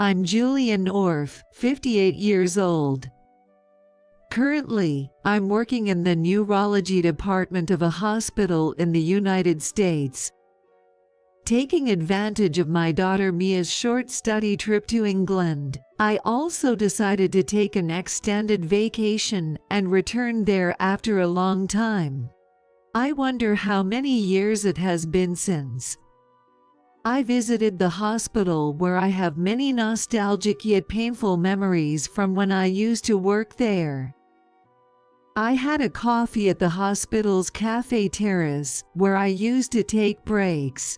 I'm Julian Orff, 58 years old. Currently, I'm working in the neurology department of a hospital in the United States. Taking advantage of my daughter Mia's short study trip to England, I also decided to take an extended vacation and return there after a long time. I wonder how many years it has been since. I visited the hospital where I have many nostalgic yet painful memories from when I used to work there. I had a coffee at the hospital's cafe terrace where I used to take breaks.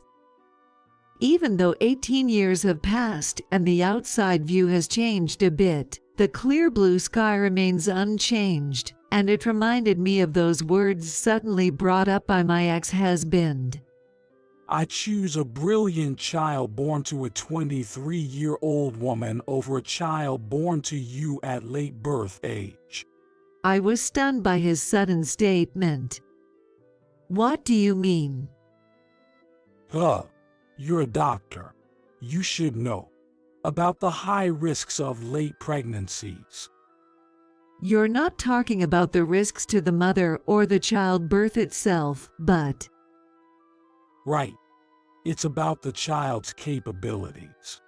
Even though 18 years have passed and the outside view has changed a bit, the clear blue sky remains unchanged, and it reminded me of those words suddenly brought up by my ex-husband. I choose a brilliant child born to a 23-year-old woman over a child born to you at late birth age. I was stunned by his sudden statement. What do you mean? You're a doctor. You should know about the high risks of late pregnancies. You're not talking about the risks to the mother or the childbirth itself, but... Right. It's about the child's capabilities.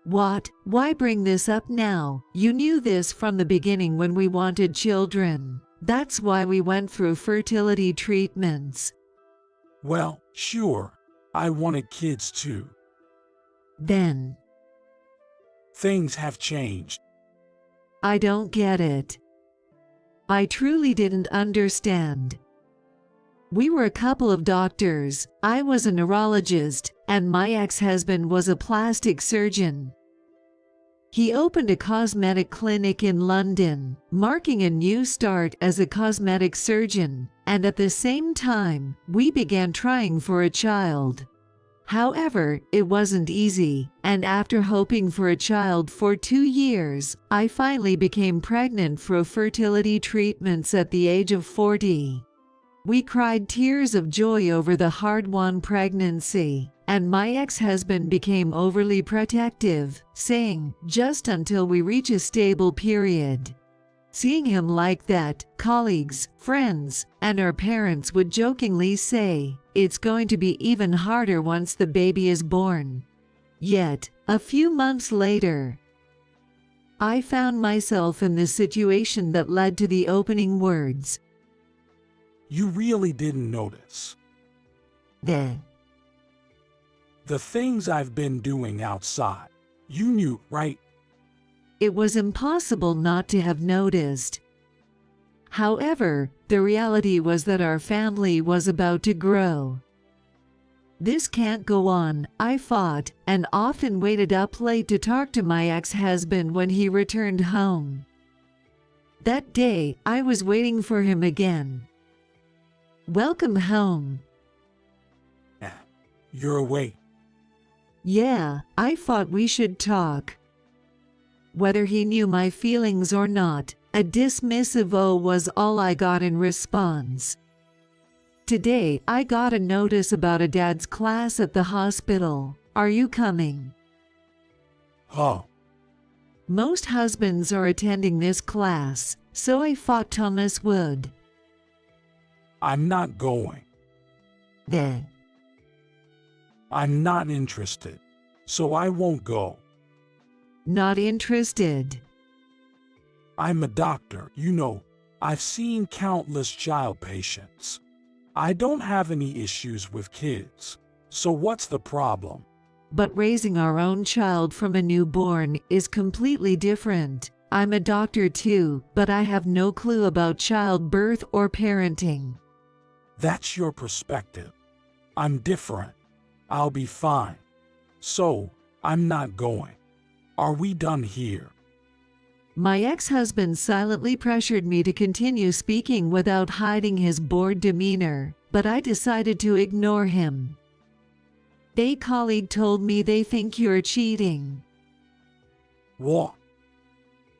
What? Why bring this up now? You knew this from the beginning when we wanted children. That's why we went through fertility treatments. Well, sure. I wanted kids too. Then? Things have changed. I don't get it. I truly didn't understand. We were a couple of doctors. I was a neurologist, and my ex-husband was a plastic surgeon. He opened a cosmetic clinic in London, marking a new start as a cosmetic surgeon, and at the same time, we began trying for a child. However, it wasn't easy, and after hoping for a child for 2 years, I finally became pregnant through fertility treatments at the age of 40. We cried tears of joy over the hard-won pregnancy, and my ex-husband became overly protective, saying, "Just until we reach a stable period." Seeing him like that, colleagues, friends, and our parents would jokingly say, "It's going to be even harder once the baby is born." Yet, a few months later, I found myself in the situation that led to the opening words. You really didn't notice the things I've been doing outside. You knew, right? It was impossible not to have noticed. However, the reality was that our family was about to grow. This can't go on, I thought, and often waited up late to talk to my ex-husband when he returned home. That day, I was waiting for him again. "Welcome home." You're awake. Yeah, I thought we should talk. Whether he knew my feelings or not, a dismissive "oh" was all I got in response. Today, I got a notice about a dad's class at the hospital. Are you coming? Most husbands are attending this class, so I thought Thomas would. I'm not going. Then. I'm not interested, so I won't go. Not interested? I'm a doctor, you know. I've seen countless child patients. I don't have any issues with kids. So what's the problem? But raising our own child from a newborn is completely different. I'm a doctor too, but I have no clue about childbirth or parenting. That's your perspective. I'm different. I'll be fine. So, I'm not going. Are we done here? My ex-husband silently pressured me to continue speaking without hiding his bored demeanor, but I decided to ignore him. A colleague told me they think you're cheating. What?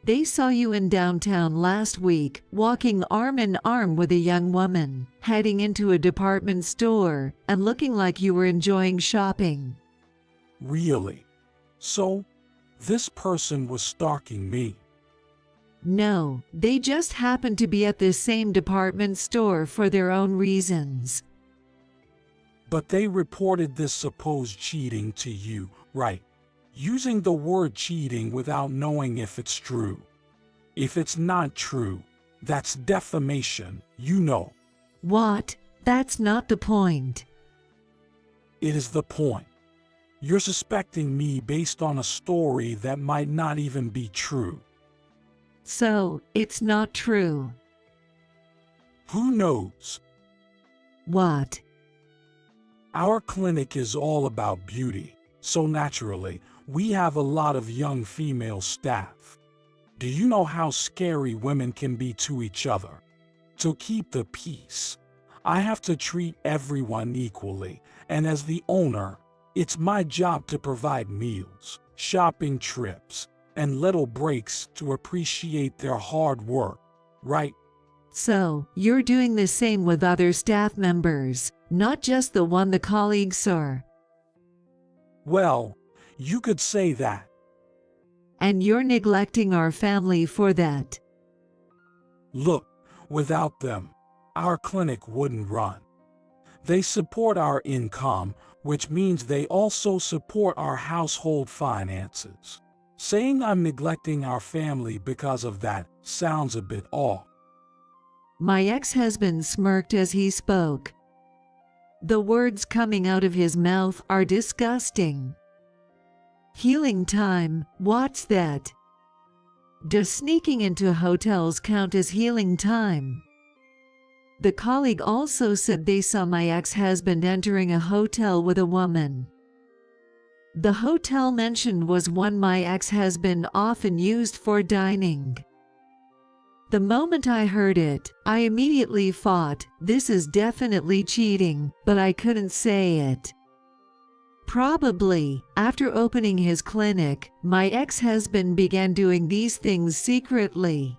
They saw you in downtown last week, walking arm in arm with a young woman, heading into a department store, and looking like you were enjoying shopping. Really? So, This person was stalking me. No, they just happened to be at the same department store for their own reasons. But they reported this supposed cheating to you, right? Using the word cheating without knowing if it's true. If it's not true, that's defamation, you know. What? That's not the point. It is the point. You're suspecting me based on a story that might not even be true. So, it's not true. Who knows? What? Our clinic is all about beauty, so naturally, we have a lot of young female staff. Do you know how scary women can be to each other? To keep the peace, I have to treat everyone equally, and as the owner, it's my job to provide meals, shopping trips, and little breaks to appreciate their hard work, right? So, you're doing the same with other staff members, not just the one the colleagues saw. Well, you could say that. And you're neglecting our family for that. Look, without them, our clinic wouldn't run. They support our income, which means they also support our household finances. Saying I'm neglecting our family because of that sounds a bit off. My ex-husband smirked as he spoke. The words coming out of his mouth are disgusting. Healing time, what's that? Does sneaking into hotels count as healing time? The colleague also said they saw my ex-husband entering a hotel with a woman. The hotel mentioned was one my ex-husband often used for dining. The moment I heard it, I immediately thought, this is definitely cheating, but I couldn't say it. Probably, after opening his clinic, my ex-husband began doing these things secretly.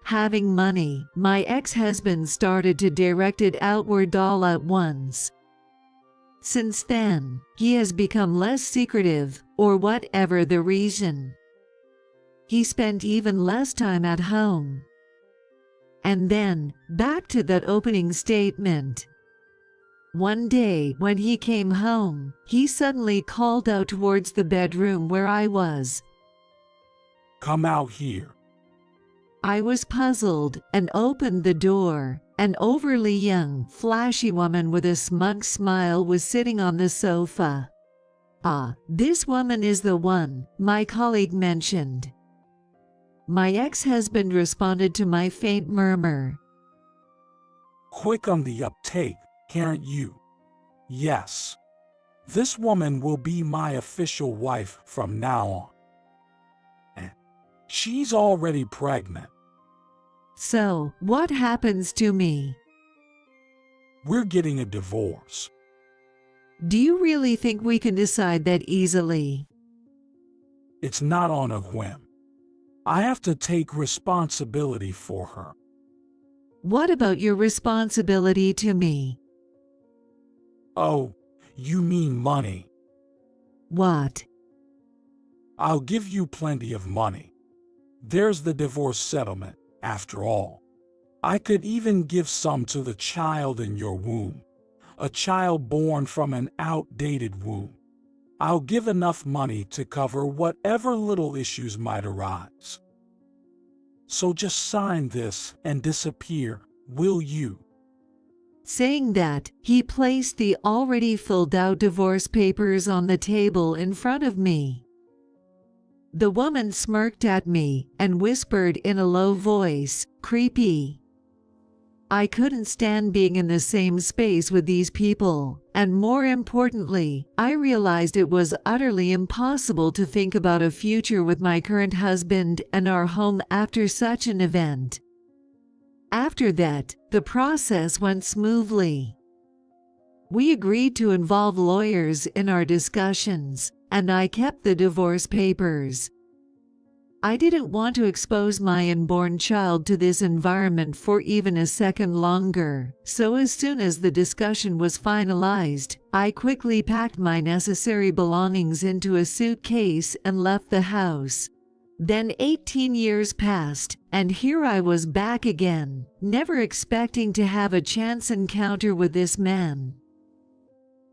Having money, my ex-husband started to direct it outward all at once. Since then, he has become less secretive, or whatever the reason. He spent even less time at home. And then, back to that opening statement. One day, when he came home, he suddenly called out towards the bedroom where I was. Come out here. I was puzzled and opened the door. An overly young, flashy woman with a smug smile was sitting on the sofa. Ah, this woman is the one, my colleague mentioned. My ex-husband responded to my faint murmur. Quick on the uptake, can't you? Yes. This woman will be my official wife from now on. And she's already pregnant. So, what happens to me? We're getting a divorce. Do you really think we can decide that easily? It's not on a whim. I have to take responsibility for her. What about your responsibility to me? Oh, you mean money? What? I'll give you plenty of money. There's the divorce settlement, after all. I could even give some to the child in your womb, a child born from an outdated womb. I'll give enough money to cover whatever little issues might arise. So just sign this and disappear, will you? Saying that, he placed the already filled out divorce papers on the table in front of me. The woman smirked at me and whispered in a low voice, "Creepy." I couldn't stand being in the same space with these people, and more importantly, I realized it was utterly impossible to think about a future with my current husband and our home after such an event. After that, the process went smoothly. We agreed to involve lawyers in our discussions, and I kept the divorce papers. I didn't want to expose my unborn child to this environment for even a second longer, so as soon as the discussion was finalized, I quickly packed my necessary belongings into a suitcase and left the house. Then 18 years passed, and here I was back again, never expecting to have a chance encounter with this man.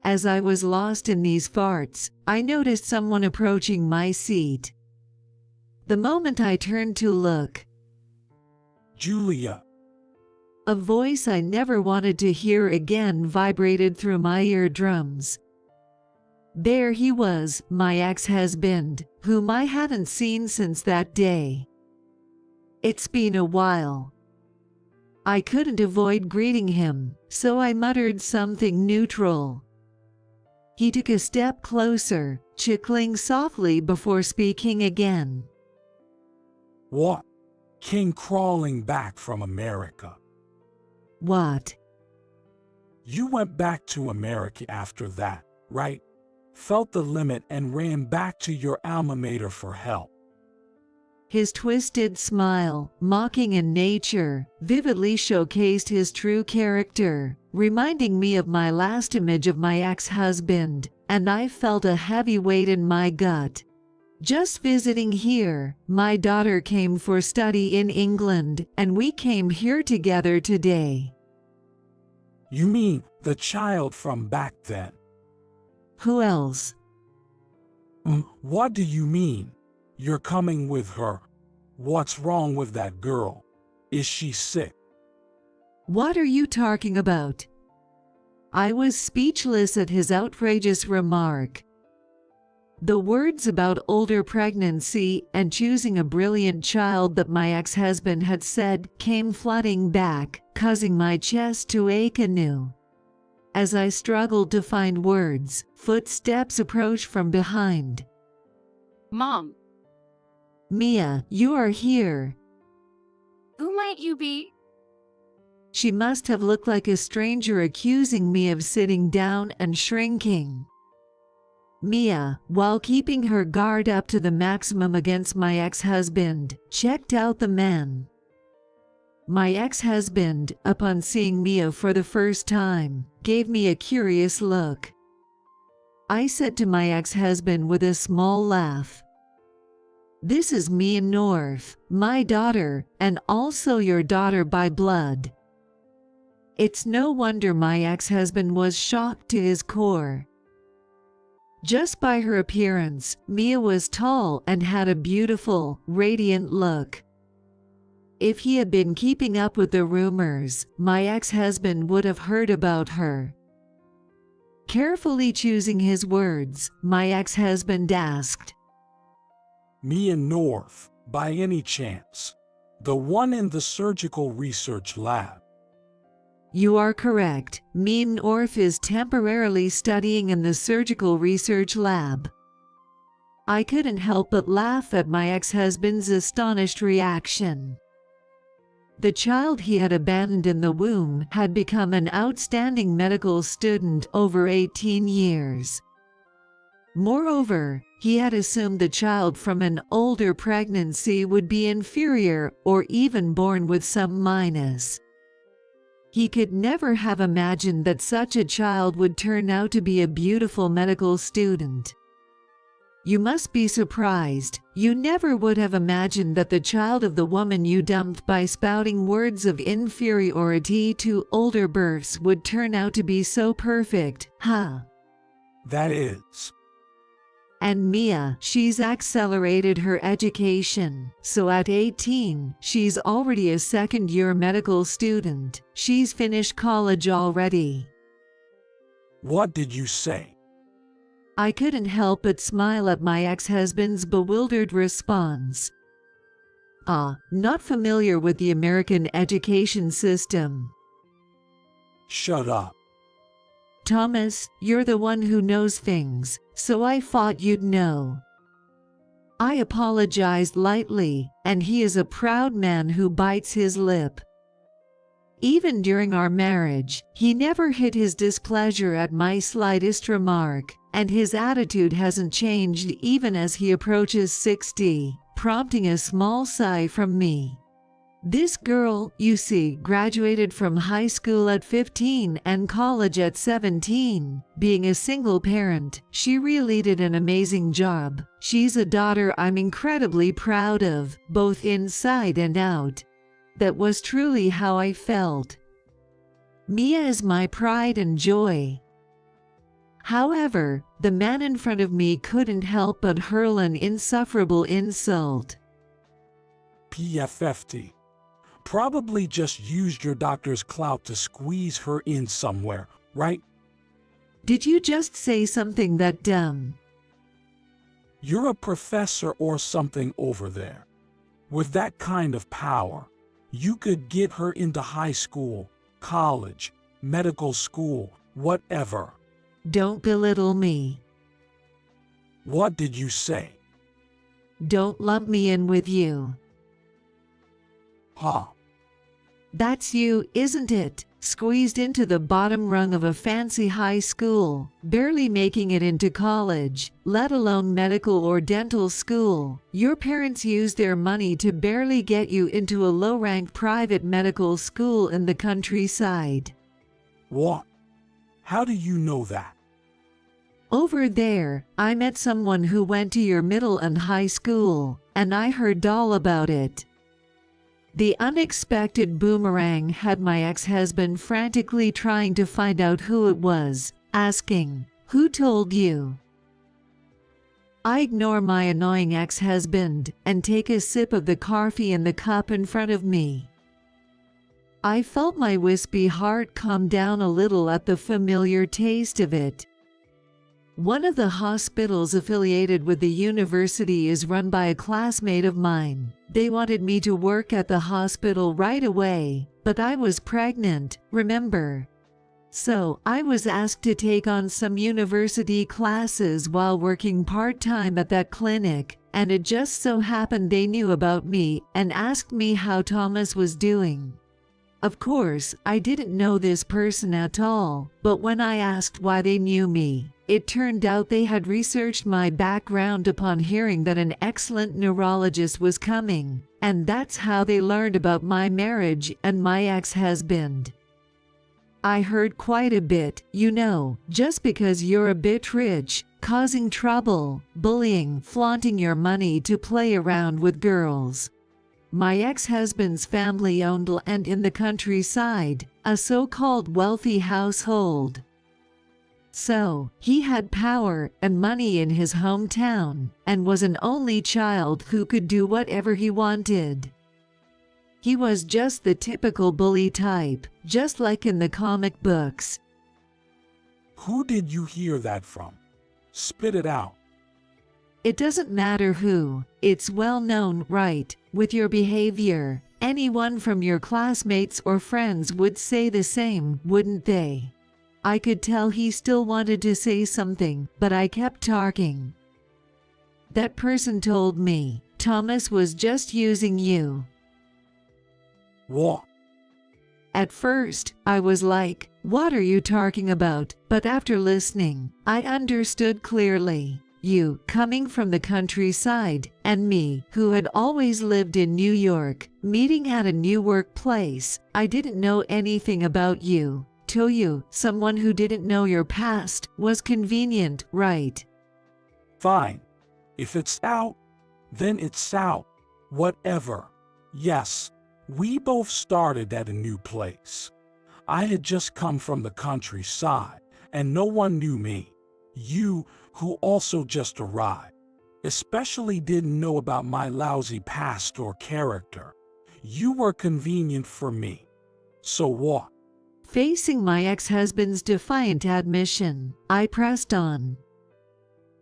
As I was lost in these farts, I noticed someone approaching my seat. The moment I turned to look, Julia. A voice I never wanted to hear again vibrated through my eardrums. There he was, my ex-husband, whom I hadn't seen since that day. It's been a while. I couldn't avoid greeting him, so I muttered something neutral. He took a step closer, chuckling softly before speaking again. What? Came crawling back from America. What? You went back to America after that, right? Felt the limit and ran back to your alma mater for help. His twisted smile, mocking in nature, vividly showcased his true character, reminding me of my last image of my ex-husband, and I felt a heavy weight in my gut. Just visiting here, my daughter came for study in England, and we came here together today. You mean the child from back then? Who else? What do you mean? You're coming with her. What's wrong with that girl? Is she sick? What are you talking about? I was speechless at his outrageous remark. The words about older pregnancy and choosing a brilliant child that my ex-husband had said came flooding back, causing my chest to ache anew. As I struggled to find words, footsteps approached from behind. Mom. Mia, you are here. Who might you be? She must have looked like a stranger accusing me of sitting down and shrinking. Mia, while keeping her guard up to the maximum against my ex-husband, checked out the man. My ex-husband, upon seeing Mia for the first time, gave me a curious look. I said to my ex-husband with a small laugh, "This is Mia North, my daughter, and also your daughter by blood." It's no wonder my ex-husband was shocked to his core. Just by her appearance, Mia was tall and had a beautiful, radiant look. If he had been keeping up with the rumors, my ex-husband would have heard about her. Carefully choosing his words, my ex-husband asked, Mia North, by any chance? The one in the surgical research lab? "You are correct. Mia North is temporarily studying in the surgical research lab." I couldn't help but laugh at my ex-husband's astonished reaction. The child he had abandoned in the womb had become an outstanding medical student over 18 years. Moreover, he had assumed the child from an older pregnancy would be inferior or even born with some minus. He could never have imagined that such a child would turn out to be a beautiful medical student. You must be surprised. You never would have imagined that the child of the woman you dumped by spouting words of inferiority to older births would turn out to be so perfect, huh? That is. And Mia, she's accelerated her education, so at 18, she's already a second-year medical student. She's finished college already. What did you say? I couldn't help but smile at my ex-husband's bewildered response. Not familiar with the American education system. Shut up. Thomas, you're the one who knows things, so I thought you'd know. I apologized lightly, and he is a proud man who bites his lip. Even during our marriage, he never hid his displeasure at my slightest remark, and his attitude hasn't changed even as he approaches 60. prompting a small sigh from me. This girl, you see, graduated from high school at 15 and college at 17. Being a single parent, she really did an amazing job. She's a daughter I'm incredibly proud of, both inside and out. That was truly how I felt. Mia is my pride and joy. However, the man in front of me couldn't help but hurl an insufferable insult. PFFT. Probably just used your doctor's clout to squeeze her in somewhere, right? Did you just say something that dumb? You're a professor or something over there. With that kind of power, you could get her into high school, college, medical school, whatever. Don't belittle me. What did you say? Don't lump me in with you. Huh? That's you, isn't it? Squeezed into the bottom rung of a fancy high school, barely making it into college, let alone medical or dental school. Your parents used their money to barely get you into a low-ranked private medical school in the countryside. What? How do you know that? Over there, I met someone who went to your middle and high school, and I heard all about it. The unexpected boomerang had my ex-husband frantically trying to find out who it was, asking, "Who told you?" I ignore my annoying ex-husband and take a sip of the coffee in the cup in front of me. I felt my wispy heart calm down a little at the familiar taste of it. One of the hospitals affiliated with the university is run by a classmate of mine. They wanted me to work at the hospital right away, but I was pregnant, remember? So I was asked to take on some university classes while working part-time at that clinic, and it just so happened they knew about me and asked me how Thomas was doing. Of course, I didn't know this person at all, but when I asked why they knew me, it turned out they had researched my background upon hearing that an excellent neurologist was coming, and that's how they learned about my marriage and my ex-husband. I heard quite a bit, you know, just because you're a bit rich, causing trouble, bullying, flaunting your money to play around with girls. My ex-husband's family owned land in the countryside, a so-called wealthy household. So, he had power and money in his hometown, and was an only child who could do whatever he wanted. He was just the typical bully type, just like in the comic books. Who did you hear that from? Spit it out. It doesn't matter who, it's well known, right? With your behavior, anyone from your classmates or friends would say the same, wouldn't they? I could tell he still wanted to say something, but I kept talking. That person told me, Thomas was just using you. What? At first, I was like, what are you talking about? But after listening, I understood clearly. You, coming from the countryside, and me, who had always lived in New York, meeting at a new workplace, I didn't know anything about you. To you, someone who didn't know your past, was convenient, right? Fine. If it's out, then it's out. Whatever. Yes, we both started at a new place. I had just come from the countryside, and no one knew me. You, who also just arrived, especially didn't know about my lousy past or character. You were convenient for me. So what? Facing my ex-husband's defiant admission, I pressed on.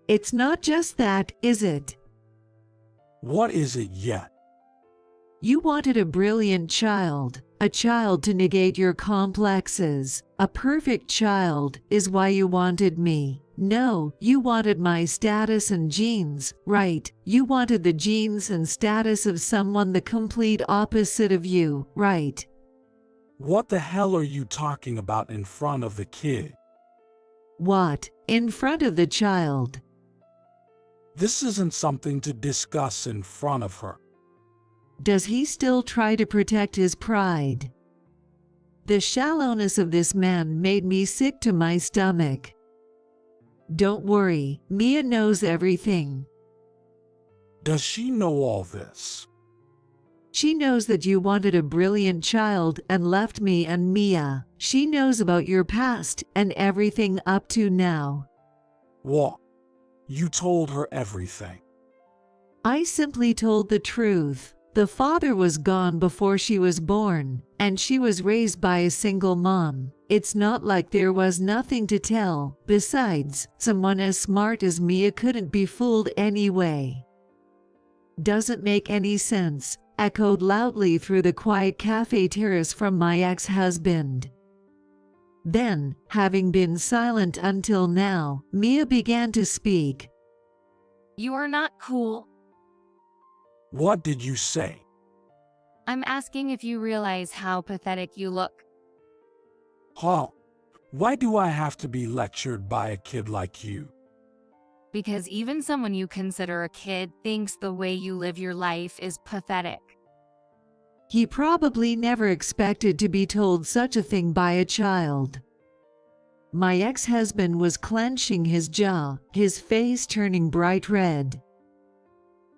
It's not just that, is it? What is it yet? You wanted a brilliant child, a child to negate your complexes. A perfect child is why you wanted me. No, you wanted my status and genes, right? You wanted the genes and status of someone the complete opposite of you, right? What the hell are you talking about in front of the kid? What? In front of the child? This isn't something to discuss in front of her. Does he still try to protect his pride? The shallowness of this man made me sick to my stomach. Don't worry, Mia knows everything. Does she know all this? She knows that you wanted a brilliant child and left me and Mia. She knows about your past and everything up to now. What? You told her everything? I simply told the truth. The father was gone before she was born, and she was raised by a single mom. It's not like there was nothing to tell. Besides, someone as smart as Mia couldn't be fooled anyway. Doesn't make any sense, echoed loudly through the quiet cafe terrace from my ex-husband. Then, having been silent until now, Mia began to speak. You are not cool. What did you say? I'm asking if you realize how pathetic you look. Huh? Why do I have to be lectured by a kid like you? Because even someone you consider a kid thinks the way you live your life is pathetic. He probably never expected to be told such a thing by a child. My ex-husband was clenching his jaw, his face turning bright red.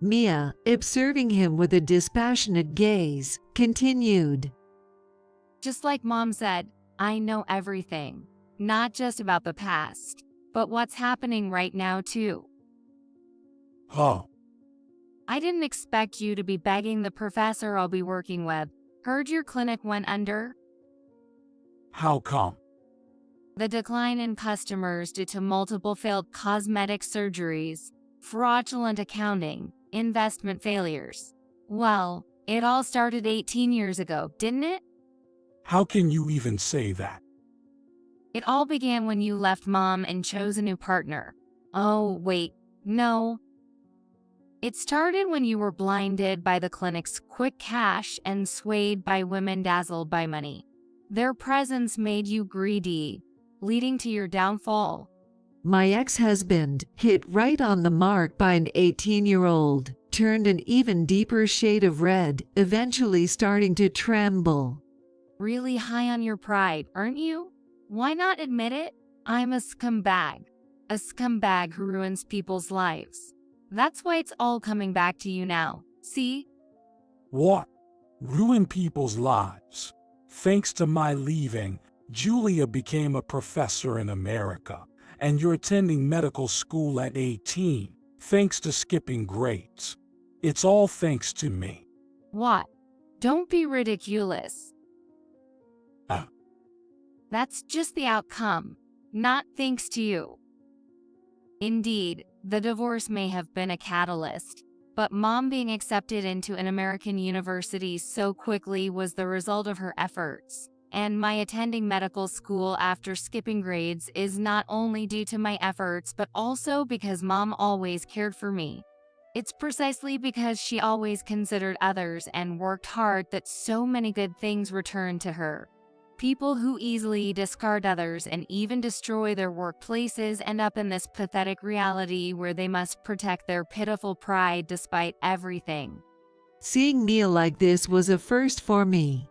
Mia, observing him with a dispassionate gaze, continued. Just like Mom said, I know everything. Not just about the past, but what's happening right now too. Huh? I didn't expect you to be begging the professor I'll be working with. Heard your clinic went under? How come? The decline in customers due to multiple failed cosmetic surgeries, fraudulent accounting, investment failures. Well, it all started 18 years ago, didn't it? How can you even say that? It all began when you left Mom and chose a new partner. Oh, wait, no. It started when you were blinded by the clinic's quick cash and swayed by women dazzled by money. Their presence made you greedy, leading to your downfall. My ex-husband, hit right on the mark by an 18-year-old, turned an even deeper shade of red, eventually starting to tremble. Really high on your pride, aren't you? Why not admit it? I'm a scumbag. A scumbag who ruins people's lives. That's why it's all coming back to you now, see? What? Ruin people's lives? Thanks to my leaving, Julia became a professor in America, and you're attending medical school at 18, thanks to skipping grades. It's all thanks to me. What? Don't be ridiculous. That's just the outcome, not thanks to you. Indeed, the divorce may have been a catalyst, but Mom being accepted into an American university so quickly was the result of her efforts. And my attending medical school after skipping grades is not only due to my efforts but also because Mom always cared for me. It's precisely because she always considered others and worked hard that so many good things returned to her. People who easily discard others and even destroy their workplaces end up in this pathetic reality where they must protect their pitiful pride despite everything. Seeing Mia like this was a first for me.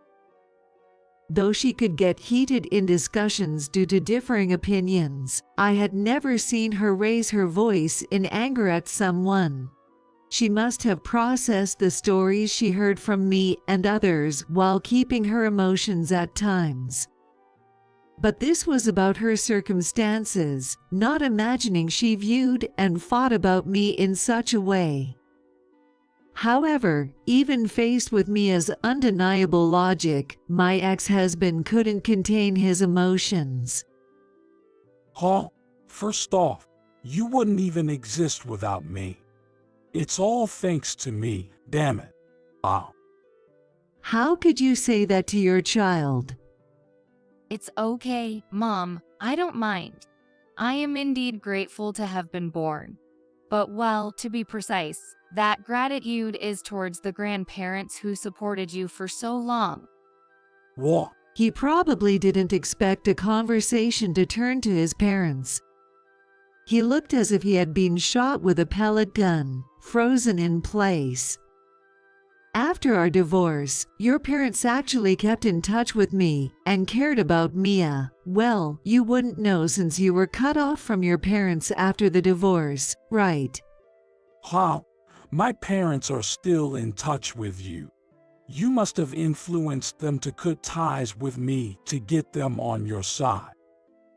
Though she could get heated in discussions due to differing opinions, I had never seen her raise her voice in anger at someone. She must have processed the stories she heard from me and others while keeping her emotions at times. But this was about her circumstances, not imagining she viewed and fought about me in such a way. However, even faced with Mia's undeniable logic, my ex-husband couldn't contain his emotions. Huh? First off, you wouldn't even exist without me. It's all thanks to me, damn it. Wow. How could you say that to your child? It's okay, Mom, I don't mind. I am indeed grateful to have been born. But well, to be precise, that gratitude is towards the grandparents who supported you for so long. What? He probably didn't expect a conversation to turn to his parents. He looked as if he had been shot with a pellet gun, frozen in place. After our divorce, your parents actually kept in touch with me and cared about Mia. Well, you wouldn't know since you were cut off from your parents after the divorce, right? Huh? My parents are still in touch with you. You must have influenced them to cut ties with me to get them on your side.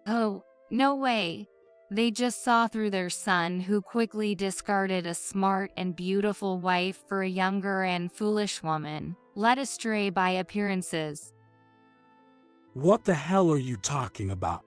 Oh, no way. They just saw through their son, who quickly discarded a smart and beautiful wife for a younger and foolish woman, led astray by appearances. What the hell are you talking about?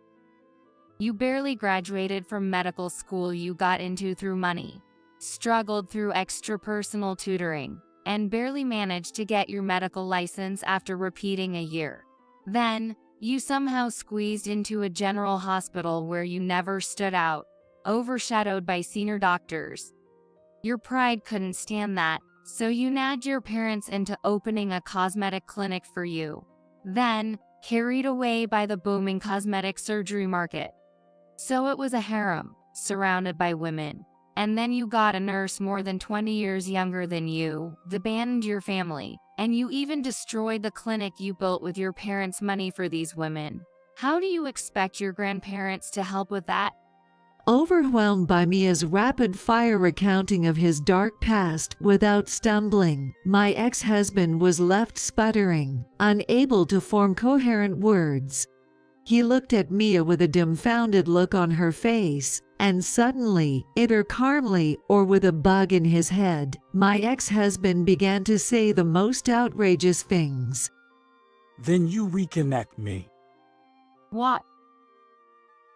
You barely graduated from medical school you got into through money, struggled through extra-personal tutoring, and barely managed to get your medical license after repeating a year. Then, you somehow squeezed into a general hospital where you never stood out, overshadowed by senior doctors. Your pride couldn't stand that, so you nagged your parents into opening a cosmetic clinic for you. Then, carried away by the booming cosmetic surgery market. So it was a harem, surrounded by women. And then you got a nurse more than 20 years younger than you, abandoned your family, and you even destroyed the clinic you built with your parents' money for these women. How do you expect your grandparents to help with that? Overwhelmed by Mia's rapid-fire recounting of his dark past without stumbling, my ex-husband was left sputtering, unable to form coherent words. He looked at Mia with a dumbfounded look on her face, and suddenly, either calmly or with a bug in his head, my ex-husband began to say the most outrageous things. Then you reconnect me. What?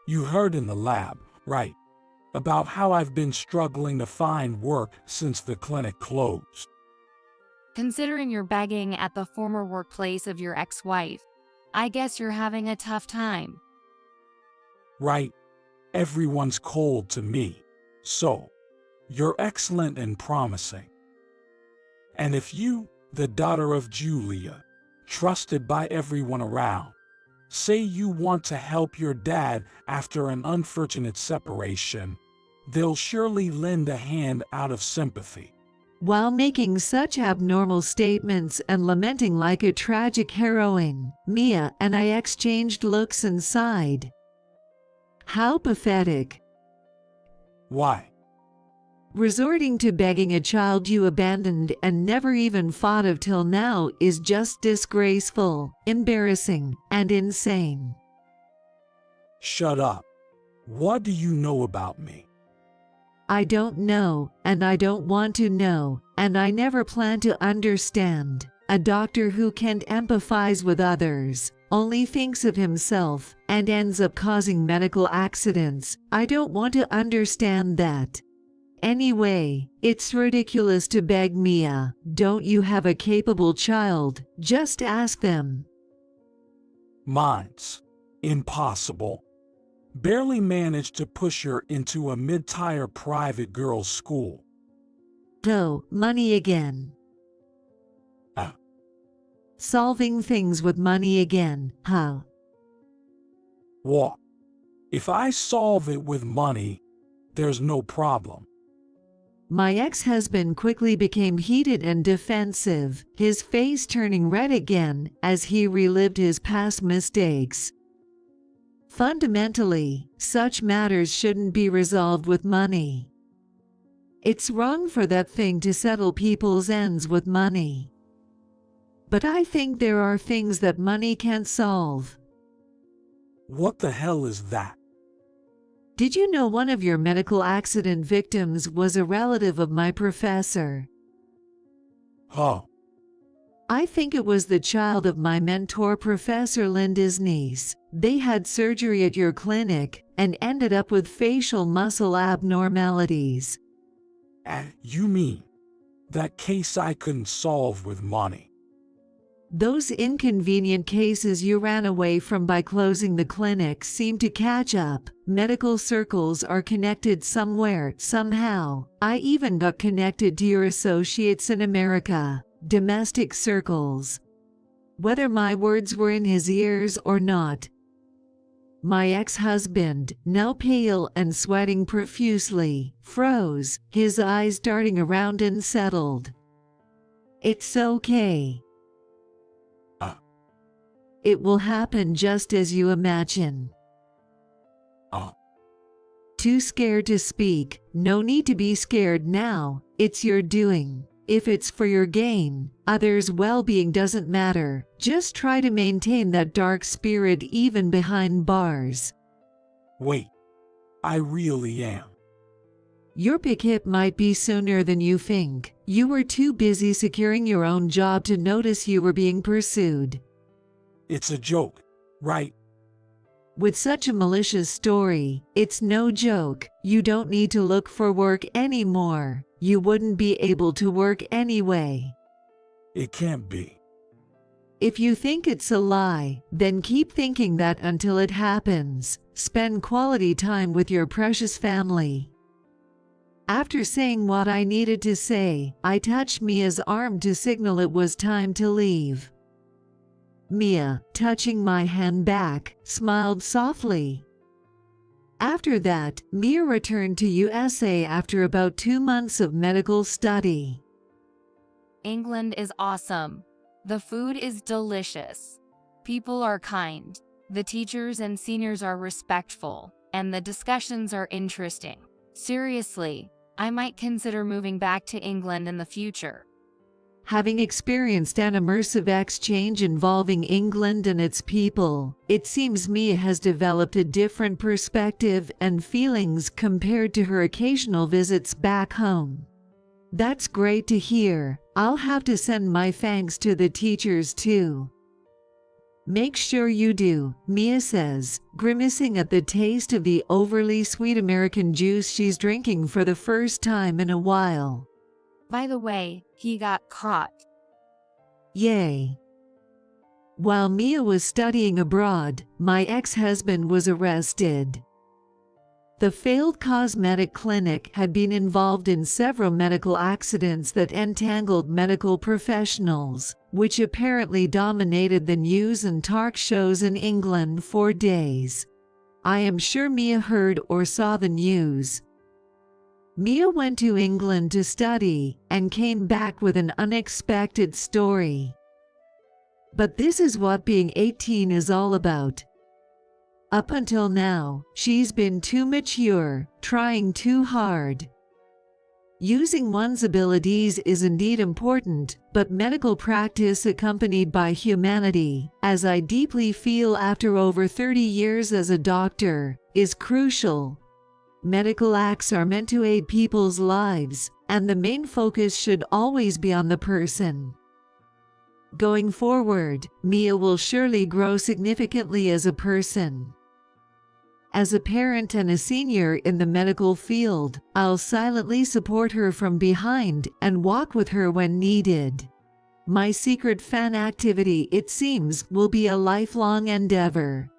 You heard in the lab, right? About how I've been struggling to find work since the clinic closed. Considering you're begging at the former workplace of your ex-wife, I guess you're having a tough time. Right? Everyone's cold to me. So, you're excellent and promising. And if you, the daughter of Julia, trusted by everyone around, say you want to help your dad after an unfortunate separation, they'll surely lend a hand out of sympathy. While making such abnormal statements and lamenting like a tragic heroine, Mia and I exchanged looks and sighed. How pathetic. Why? Resorting to begging a child you abandoned and never even thought of till now is just disgraceful, embarrassing, and insane. Shut up. What do you know about me? I don't know, and I don't want to know, and I never plan to understand. A doctor who can't empathize with others, only thinks of himself, and ends up causing medical accidents. I don't want to understand that. Anyway, it's ridiculous to beg Mia. Don't you have a capable child? Just ask them. Mine's impossible. Barely managed to push her into a mid-tier private girls' school. Oh, money again. Solving things with money again, huh? What? If I solve it with money, there's no problem. My ex-husband quickly became heated and defensive, his face turning red again as he relived his past mistakes. Fundamentally, such matters shouldn't be resolved with money. It's wrong for that thing to settle people's ends with money. But I think there are things that money can't solve. What the hell is that? Did you know one of your medical accident victims was a relative of my professor? Huh. I think it was the child of my mentor, Professor Linda's niece. They had surgery at your clinic and ended up with facial muscle abnormalities. You mean that case I couldn't solve with money? Those inconvenient cases you ran away from by closing the clinic seem to catch up. Medical circles are connected somewhere, somehow. I even got connected to your associates in America. Domestic circles. Whether my words were in his ears or not. My ex-husband, now pale and sweating profusely, froze, his eyes darting around and settled. It's okay. It will happen just as you imagine. Too scared to speak. No need to be scared now. It's your doing. If it's for your gain, others' well-being doesn't matter. Just try to maintain that dark spirit even behind bars. Wait, I really am. Your pick hit might be sooner than you think. You were too busy securing your own job to notice you were being pursued. It's a joke, right? With such a malicious story, it's no joke. You don't need to look for work anymore. You wouldn't be able to work anyway. It can't be. If you think it's a lie, then keep thinking that until it happens. Spend quality time with your precious family. After saying what I needed to say, I touched Mia's arm to signal it was time to leave. Mia, touching my hand back, smiled softly. After that, Mia returned to USA after about 2 months of medical study. England is awesome. The food is delicious. People are kind. The teachers and seniors are respectful, and the discussions are interesting. Seriously, I might consider moving back to England in the future. Having experienced an immersive exchange involving England and its people, it seems Mia has developed a different perspective and feelings compared to her occasional visits back home. That's great to hear. I'll have to send my thanks to the teachers too. Make sure you do, Mia says, grimacing at the taste of the overly sweet American juice she's drinking for the first time in a while. By the way, he got caught. Yay. While Mia was studying abroad, my ex-husband was arrested. The failed cosmetic clinic had been involved in several medical accidents that entangled medical professionals, which apparently dominated the news and talk shows in England for days. I am sure Mia heard or saw the news. Mia went to England to study and came back with an unexpected story. But this is what being 18 is all about. Up until now, she's been too mature, trying too hard. Using one's abilities is indeed important, but medical practice accompanied by humanity, as I deeply feel after over 30 years as a doctor, is crucial. Medical acts are meant to aid people's lives, and the main focus should always be on the person. Going forward, Mia will surely grow significantly as a person. As a parent and a senior in the medical field, I'll silently support her from behind and walk with her when needed. My secret fan activity, it seems, will be a lifelong endeavor.